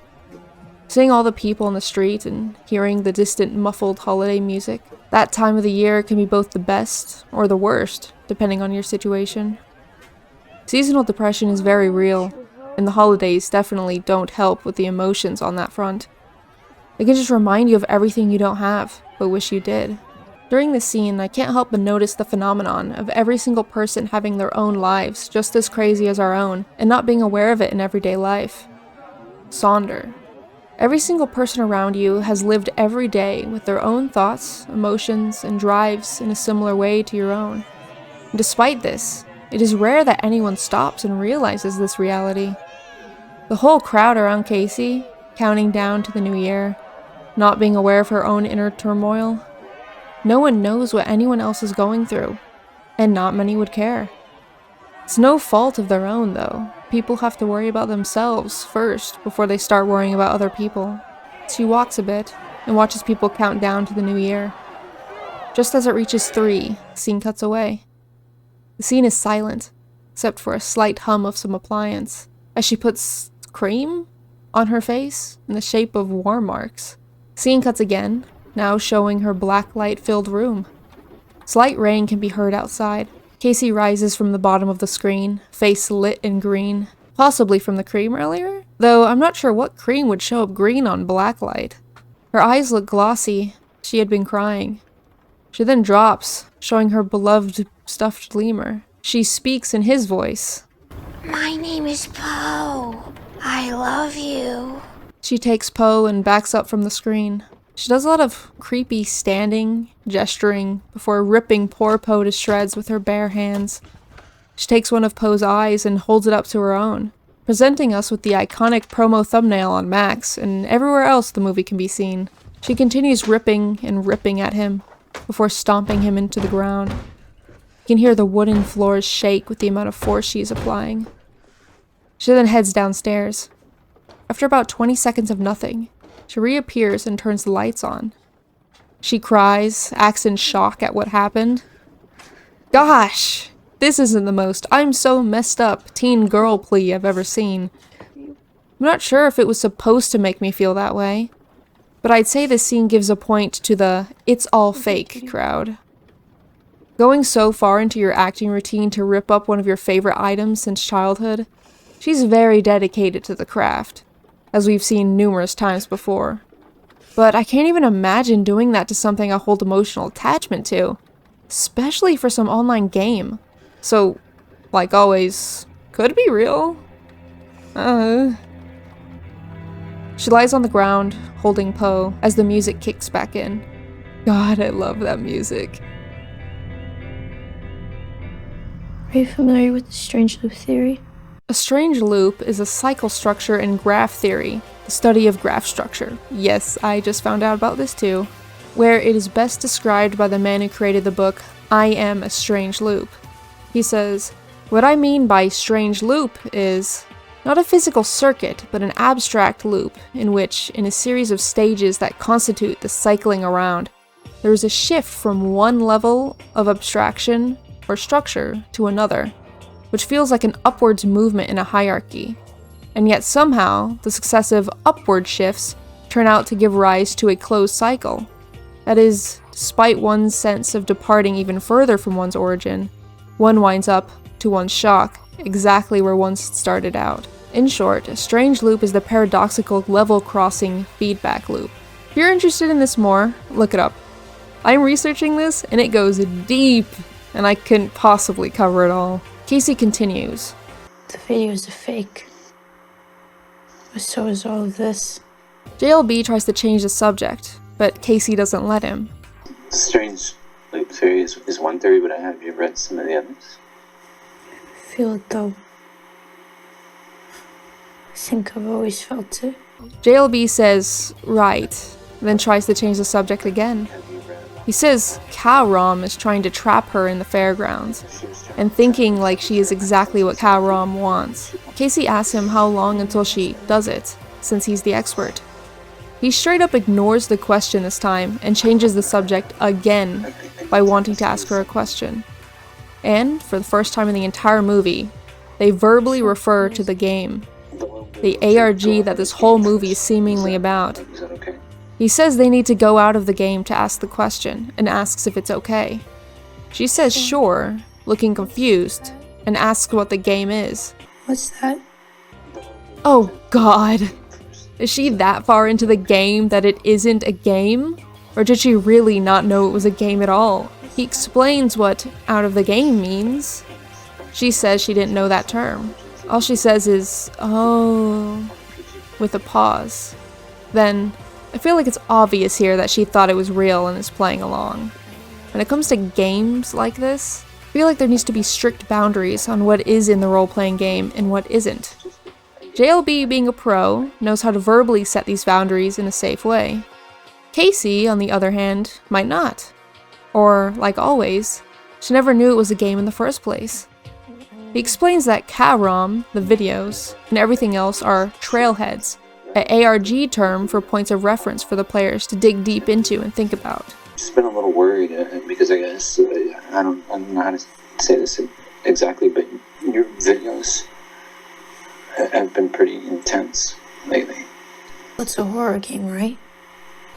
Seeing all the people in the street and hearing the distant muffled holiday music, that time of the year can be both the best or the worst, depending on your situation. Seasonal depression is very real, and the holidays definitely don't help with the emotions on that front. It can just remind you of everything you don't have, but wish you did. During this scene, I can't help but notice the phenomenon of every single person having their own lives just as crazy as our own, and not being aware of it in everyday life. Sonder. Every single person around you has lived every day with their own thoughts, emotions, and drives in a similar way to your own. And despite this, it is rare that anyone stops and realizes this reality. The whole crowd around Casey, counting down to the new year, not being aware of her own inner turmoil. No one knows what anyone else is going through, and not many would care. It's no fault of their own, though. People have to worry about themselves first before they start worrying about other people. She walks a bit and watches people count down to the new year. Just as it reaches 3, the scene cuts away. The scene is silent, except for a slight hum of some appliance, as she puts cream on her face in the shape of war marks. Scene cuts again, now showing her black light-filled room. Slight rain can be heard outside. Casey rises from the bottom of the screen, face lit in green, possibly from the cream earlier, though I'm not sure what cream would show up green on black light. Her eyes look glossy. She had been crying. She then drops, showing her beloved stuffed lemur. She speaks in his voice. My name is Poe. I love you. She takes Poe and backs up from the screen. She does a lot of creepy standing, gesturing, before ripping poor Poe to shreds with her bare hands. She takes one of Poe's eyes and holds it up to her own, presenting us with the iconic promo thumbnail on Max and everywhere else the movie can be seen. She continues ripping and ripping at him, before stomping him into the ground. You can hear the wooden floors shake with the amount of force she is applying. She then heads downstairs. After about 20 seconds of nothing, she reappears and turns the lights on. She cries, acts in shock at what happened. Gosh, this isn't the most I'm so messed up teen girl plea I've ever seen. I'm not sure if it was supposed to make me feel that way, but I'd say this scene gives a point to the "it's all fake" crowd. Going so far into your acting routine to rip up one of your favorite items since childhood, she's very dedicated to the craft, as we've seen numerous times before. But I can't even imagine doing that to something I hold emotional attachment to, especially for some online game. So, like always, could be real. She lies on the ground, holding Poe, as the music kicks back in. God, I love that music. Are you familiar with the strange loop theory? A strange loop is a cycle structure in graph theory, the study of graph structure. Yes, I just found out about this too. Where it is best described by the man who created the book, I Am a Strange Loop. He says, "What I mean by strange loop is not a physical circuit, but an abstract loop in which, in a series of stages that constitute the cycling around, there is a shift from one level of abstraction or structure to another, which feels like an upwards movement in a hierarchy, and yet somehow the successive upward shifts turn out to give rise to a closed cycle. That is, despite one's sense of departing even further from one's origin, one winds up, to one's shock, exactly where one started out. In short, a strange loop is the paradoxical level-crossing feedback loop. If you're interested in this more, look it up. I'm researching this, and it goes deep, and I couldn't possibly cover it all." Casey continues. The video is a fake. But so is all of this. JLB tries to change the subject, but Casey doesn't let him. Strange loop theory is one theory, but have you read some of the others? I feel it though. I think I've always felt it. JLB says, right, then tries to change the subject again. He says Cal-Rom is trying to trap her in the fairgrounds, and thinking like she is exactly what Cal-Rom wants. Casey asks him how long until she does it, since he's the expert. He straight up ignores the question this time, and changes the subject again by wanting to ask her a question. And, for the first time in the entire movie, they verbally refer to the game. The ARG that this whole movie is seemingly about. He says they need to go out of the game to ask the question, and asks if it's okay. She says sure, looking confused, and asks what the game is. What's that? Oh god! Is she that far into the game that it isn't a game? Or did she really not know it was a game at all? He explains what out of the game means. She says she didn't know that term. All she says is, oh, with a pause. Then, I feel like it's obvious here that she thought it was real and is playing along. When it comes to games like this, I feel like there needs to be strict boundaries on what is in the role-playing game and what isn't. JLB, being a pro, knows how to verbally set these boundaries in a safe way. Casey, on the other hand, might not. Or, like always, she never knew it was a game in the first place. He explains that Cal-Rom, the videos, and everything else are trailheads, an ARG term for points of reference for the players to dig deep into and think about. Just been a little worried because I guess I don't know how to say this exactly, but your videos have been pretty intense lately. It's a horror game, right?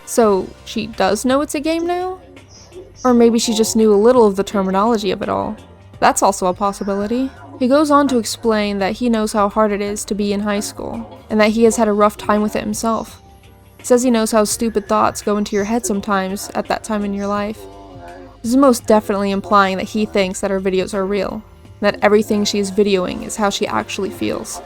So, she does know it's a game now? Or maybe she just knew a little of the terminology of it all. That's also a possibility. He goes on to explain that he knows how hard it is to be in high school, and that he has had a rough time with it himself. He says he knows how stupid thoughts go into your head sometimes at that time in your life. This is most definitely implying that he thinks that her videos are real, and that everything she is videoing is how she actually feels.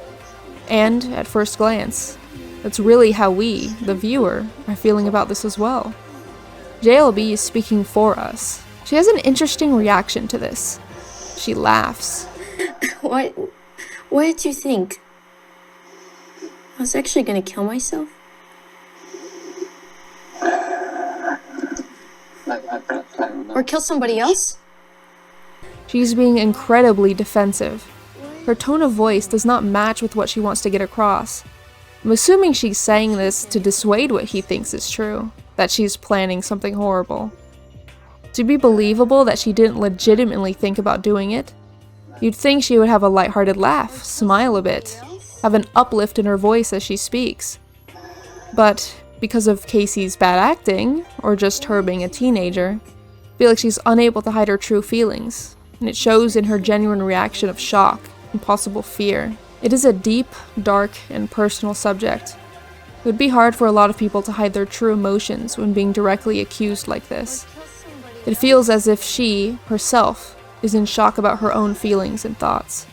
And, at first glance, that's really how we, the viewer, are feeling about this as well. JLB is speaking for us. She has an interesting reaction to this. She laughs. What did you think? I was actually gonna kill myself? I don't know. Or kill somebody else? She's being incredibly defensive. Her tone of voice does not match with what she wants to get across. I'm assuming she's saying this to dissuade what he thinks is true, that she's planning something horrible. To be believable that she didn't legitimately think about doing it, you'd think she would have a lighthearted laugh, smile a bit, have an uplift in her voice as she speaks. But because of Casey's bad acting, or just her being a teenager, I feel like she's unable to hide her true feelings, and it shows in her genuine reaction of shock and possible fear. It is a deep, dark, and personal subject. It would be hard for a lot of people to hide their true emotions when being directly accused like this. It feels as if she, herself, is in shock about her own feelings and thoughts.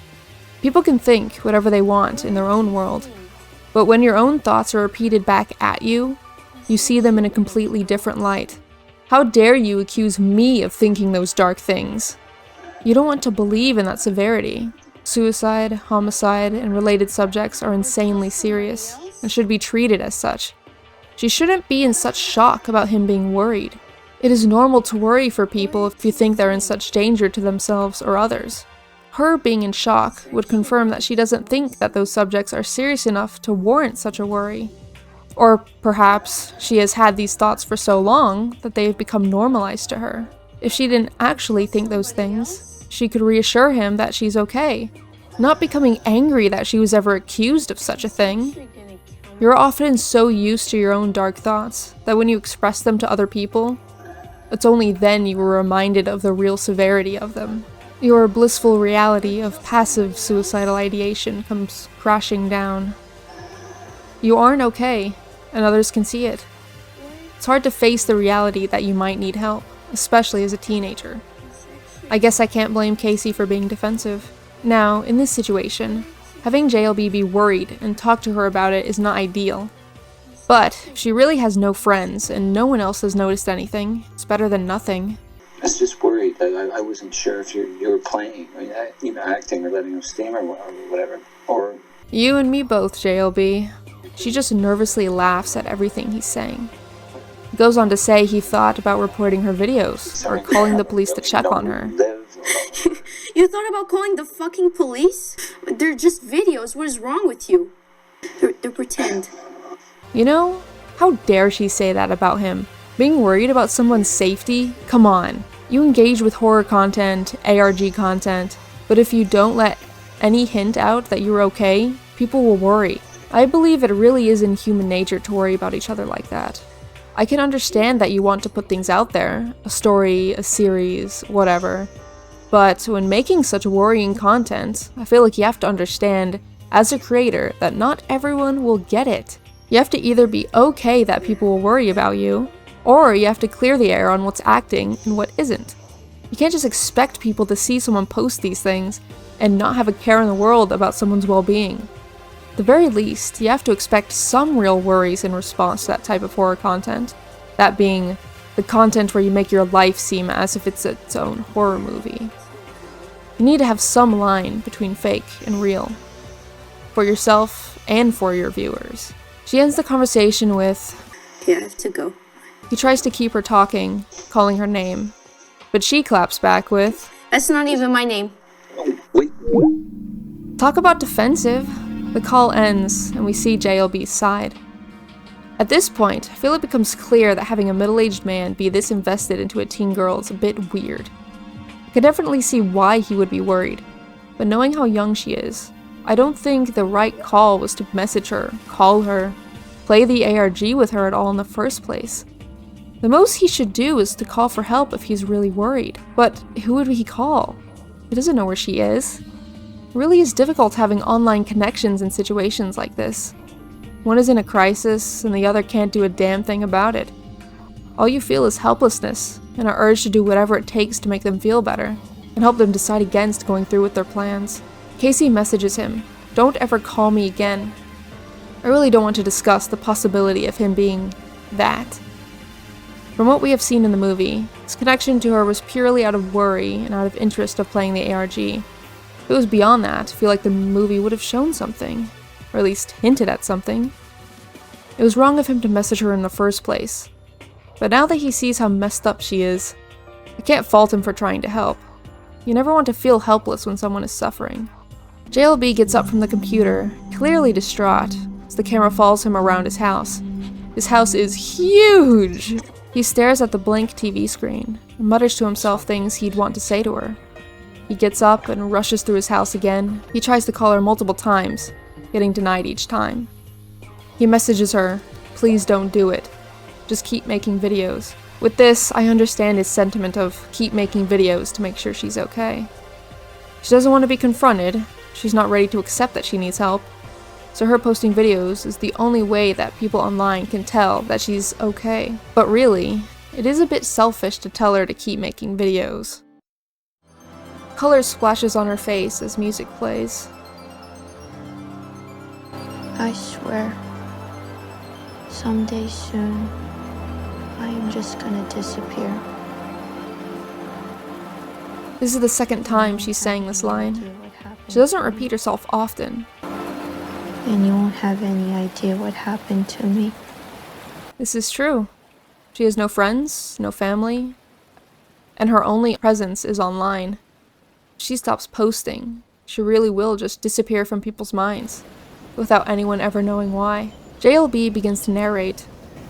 People can think whatever they want in their own world, but when your own thoughts are repeated back at you, you see them in a completely different light. How dare you accuse me of thinking those dark things? You don't want to believe in that severity. Suicide, homicide, and related subjects are insanely serious, and should be treated as such. She shouldn't be in such shock about him being worried. It is normal to worry for people if you think they're in such danger to themselves or others. Her being in shock would confirm that she doesn't think that those subjects are serious enough to warrant such a worry. Or perhaps she has had these thoughts for so long that they have become normalized to her. If she didn't actually think those things, she could reassure him that she's okay, not becoming angry that she was ever accused of such a thing. You're often so used to your own dark thoughts that when you express them to other people, it's only then you are reminded of the real severity of them. Your blissful reality of passive suicidal ideation comes crashing down. You aren't okay, and others can see it. It's hard to face the reality that you might need help, especially as a teenager. I guess I can't blame Casey for being defensive. Now, in this situation, Having JLB be worried and talk to her about it is not ideal. But if she really has no friends and no one else has noticed anything, it's better than nothing. I was just worried that I wasn't sure if you were playing, acting or letting him steam or whatever. Or You and me both, JLB. She just nervously laughs at everything he's saying. He goes on to say he thought about reporting her videos or calling the police to check on her. You thought about calling the fucking police? They're just videos. What is wrong with you? They're pretend. You know, how dare she say that about him? Being worried about someone's safety? Come on. You engage with horror content, ARG content, but if you don't let any hint out that you're okay, people will worry. I believe it really is in human nature to worry about each other like that. I can understand that you want to put things out there, a story, a series, whatever. But when making such worrying content, I feel like you have to understand, as a creator, that not everyone will get it. You have to either be okay that people will worry about you, or you have to clear the air on what's acting and what isn't. You can't just expect people to see someone post these things and not have a care in the world about someone's well-being. At the very least, you have to expect some real worries in response to that type of horror content. That being the content where you make your life seem as if it's its own horror movie. You need to have some line between fake and real. For yourself and for your viewers. She ends the conversation with, Yeah, I have to go. he tries to keep her talking, calling her name. But she claps back with, That's not even my name. wait. talk about defensive. The call ends, and we see JLB's side. At this point, I feel it becomes clear that having a middle-aged man be this invested into a teen girl is a bit weird. I can definitely see why he would be worried, but knowing how young she is, I don't think the right call was to message her, call her, play the ARG with her at all in the first place. The most he should do is to call for help if he's really worried. But who would he call? He doesn't know where she is. It really is difficult having online connections in situations like this. One is in a crisis, and the other can't do a damn thing about it. All you feel is helplessness, and an urge to do whatever it takes to make them feel better, and help them decide against going through with their plans. Casey messages him, "Don't ever call me again." I really don't want to discuss the possibility of him being that. From what we have seen in the movie, his connection to her was purely out of worry and out of interest of playing the ARG. If it was beyond that, I feel like the movie would have shown something, or at least hinted at something. It was wrong of him to message her in the first place. But now that he sees how messed up she is, I can't fault him for trying to help. You never want to feel helpless when someone is suffering. JLB gets up from the computer, clearly distraught, as the camera follows him around his house. His house is huge! He stares at the blank TV screen, and mutters to himself things he'd want to say to her. He gets up and rushes through his house again. He tries to call her multiple times, getting denied each time. He messages her, "Please don't do it. Just keep making videos." With this, I understand his sentiment of keep making videos to make sure she's okay. She doesn't want to be confronted. She's not ready to accept that she needs help. So her posting videos is the only way that people online can tell that she's okay. But really, it is a bit selfish to tell her to keep making videos. Color splashes on her face as music plays. I swear, someday soon, I am just gonna disappear. This is the second time she's saying this line. She doesn't repeat herself often. And you won't have any idea what happened to me. This is true. She has no friends, no family, and her only presence is online. If she stops posting, she really will just disappear from people's minds, without anyone ever knowing why. JLB begins to narrate.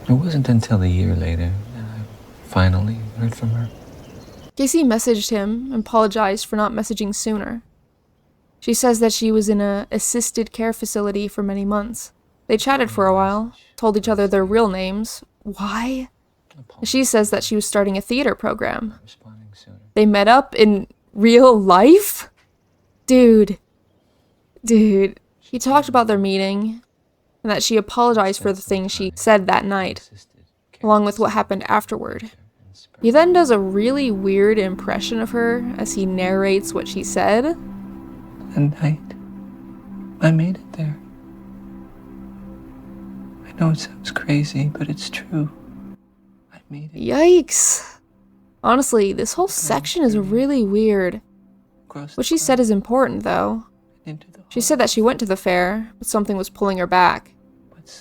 It wasn't until a year later that I finally heard from her. Casey messaged him and apologized for not messaging sooner. She says that she was in an assisted care facility for many months. They chatted for a while, told each other their real names. Why? She says that she was starting a theater program. They met up in real life? Dude. He talked about their meeting, and that she apologized for the things she said that night, along with what happened afterward. He then does a really weird impression of her as he narrates what she said. That night, I made it there. I know it sounds crazy, but it's true. I made it. Yikes. Honestly, this whole section is really weird. What she said is important, though. She said that she went to the fair, but something was pulling her back.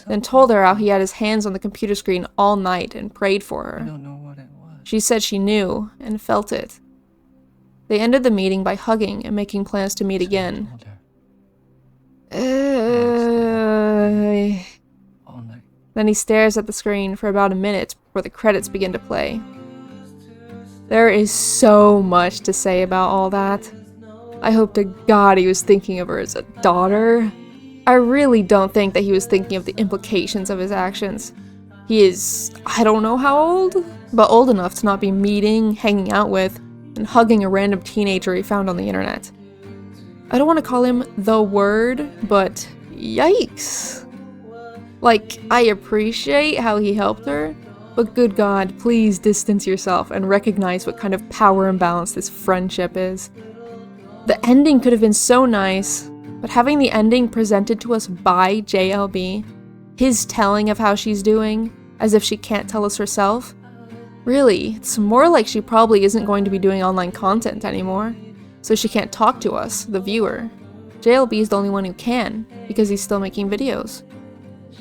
Then told her how he had his hands on the computer screen all night and prayed for her. I don't know what it was. She said she knew and felt it. They ended the meeting by hugging and making plans to meet again. All night. Then he stares at the screen for about a minute before the credits begin to play. There is so much to say about all that. I hope to God he was thinking of her as a daughter. I really don't think that he was thinking of the implications of his actions. He is, I don't know how old, but old enough to not be meeting, hanging out with, and hugging a random teenager he found on the internet. I don't want to call him the word, but yikes. Like, I appreciate how he helped her, but good God, please distance yourself and recognize what kind of power imbalance this friendship is. The ending could have been so nice, but having the ending presented to us by JLB, his telling of how she's doing, as if she can't tell us herself, really, it's more like she probably isn't going to be doing online content anymore, so she can't talk to us, the viewer. JLB is the only one who can, because he's still making videos.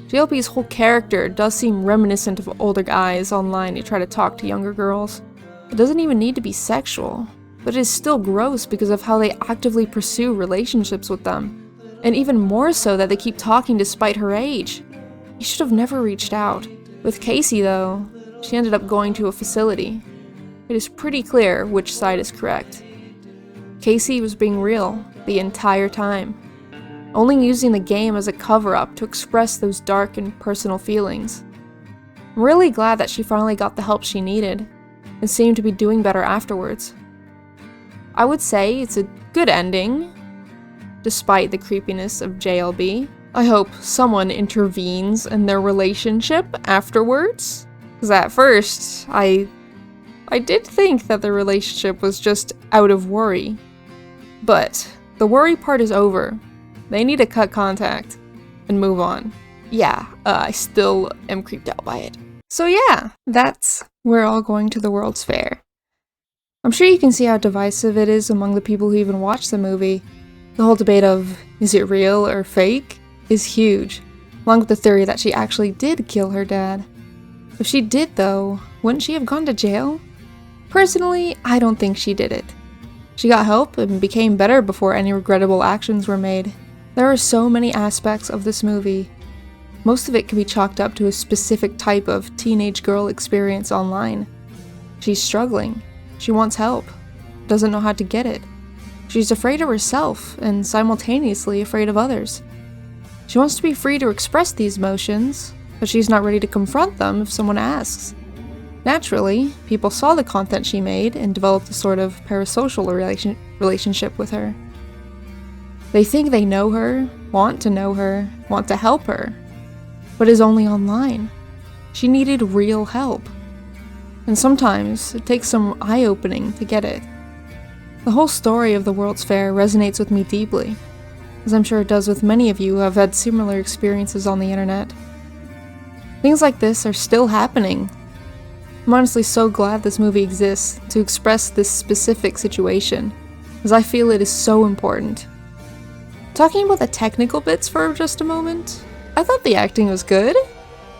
JLB's whole character does seem reminiscent of older guys online who try to talk to younger girls. It doesn't even need to be sexual, but it is still gross because of how they actively pursue relationships with them. And even more so that they keep talking despite her age. He should have never reached out. With Casey though, she ended up going to a facility. It is pretty clear which side is correct. Casey was being real the entire time, only using the game as a cover-up to express those dark and personal feelings. I'm really glad that she finally got the help she needed, and seemed to be doing better afterwards. I would say it's a good ending, despite the creepiness of JLB. I hope someone intervenes in their relationship afterwards, because at first, I did think that the relationship was just out of worry. But the worry part is over. They need to cut contact and move on. Yeah, I still am creeped out by it. So yeah, that's We're All Going to the World's Fair. I'm sure you can see how divisive it is among the people who even watch the movie. The whole debate of, is it real or fake, is huge, along with the theory that she actually did kill her dad. If she did though, wouldn't she have gone to jail? Personally, I don't think she did it. She got help and became better before any regrettable actions were made. There are so many aspects of this movie. Most of it can be chalked up to a specific type of teenage girl experience online. She's struggling. She wants help. Doesn't know how to get it. She's afraid of herself and simultaneously afraid of others. She wants to be free to express these emotions, but she's not ready to confront them if someone asks. Naturally, people saw the content she made and developed a sort of parasocial relationship with her. They think they know her, want to know her, want to help her, but is only online. She needed real help. And sometimes it takes some eye-opening to get it. The whole story of the World's Fair resonates with me deeply, as I'm sure it does with many of you who have had similar experiences on the internet. Things like this are still happening. I'm honestly so glad this movie exists to express this specific situation, as I feel it is so important. Talking about the technical bits for just a moment, I thought the acting was good,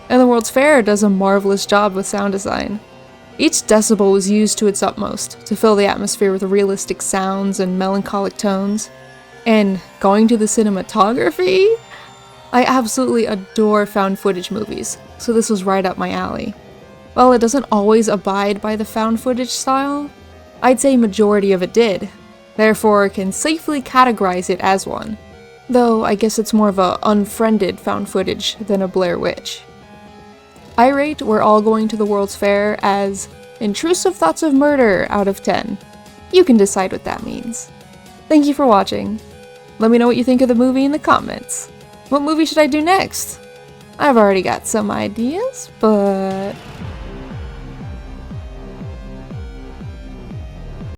and the World's Fair does a marvelous job with sound design. Each decibel was used to its utmost to fill the atmosphere with realistic sounds and melancholic tones. And going to the cinematography? I absolutely adore found footage movies, so this was right up my alley. While it doesn't always abide by the found footage style, I'd say majority of it did, therefore can safely categorize it as one. Though I guess it's more of a unfriended found footage than a Blair Witch. I rate We're All Going to the World's Fair as intrusive thoughts of murder out of 10. You can decide what that means. Thank you for watching. Let me know what you think of the movie in the comments. What movie should I do next? I've already got some ideas, but